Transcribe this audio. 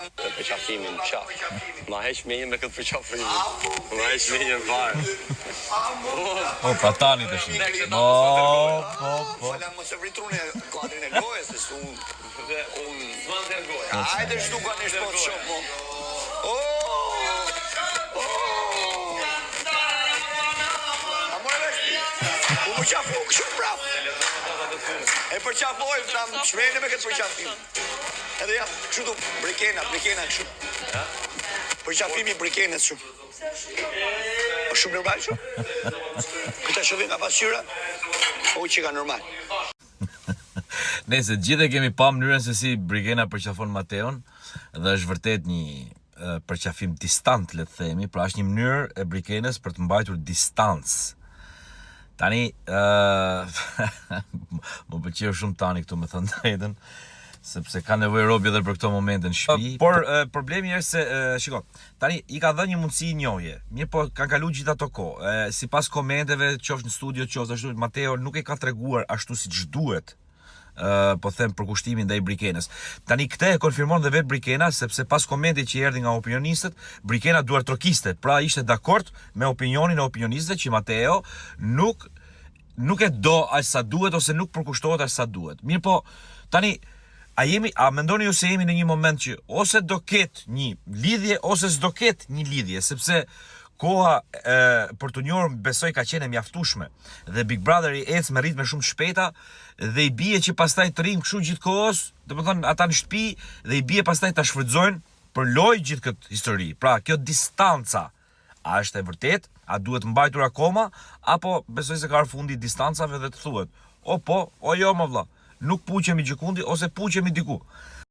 Dhe përqafimin qaf. Ma heq me një me këtë përqafimin. Ma heq me një varë. O, pra tani të shumë. Falem mos e vritrune kuadrin e gojës, se unë... Unë zvan të ergoja. Hajde shtuka një shpo të shop, mo. A more vesh pi? U përqafu kështu prap. E përqafoj, tam shmejnë me këtë përqafim. Edhe jam, kështu du, brikena kështu. Përqafimi brikenet shumë. O shumë normal shumë? Këta shëve ka pasqyra? O që ka normal. Nëse gjithë kemi pa mënyrën se si Brigena përqafon Mateon dhe është vërtet një përqafim distant, le të themi, pra është një mënyrë e Brigenës për të mbajtur distancë. Tani, më pëlqeu shumë tani këtu me thënë drejtën, sepse ka nevojë robi edhe për këto momente në shtëpi. Por problemi është se, shiko, tani i ka dhënë një mundësi njohje. Mirë, po kanë kaluar gjithë ato kohë. Sipas komenteve, qofsh në studio, qofsh ashtu, Mateo nuk e ka treguar ashtu siç duhet. Po them për kushtimin ndaj Brikenës. Tani këtë e konfirmon dhe vetë Brikena, sepse pas komentit që erdhi nga opinionistët, Brikena duartrokiste, pra ishte dakord me opinionin e opinionistëve që Mateo nuk e do aq sa duhet ose nuk përkushtohet aq sa duhet. Mirë, po tani a mendoni ju se jemi në një moment që ose do ketë një lidhje ose s'do ketë një lidhje, sepse koha për të njohur besoj ka qenë mjaftueshme dhe Big Brother i ec me ritme shumë të shpejta dhe i bie që pastaj të rrim kështu gjithkohës, domethënë ata në shtëpi dhe i bie pastaj ta shfrytëzojnë për lojë gjithë këtë histori. Pra, kjo distanca, a është e vërtet? A duhet mbajtur akoma apo besoj se ka ardhur fundi i distancave dhe të thuhet, o po, o jo më vlla, nuk puqemi gjikundi ose puqemi diku.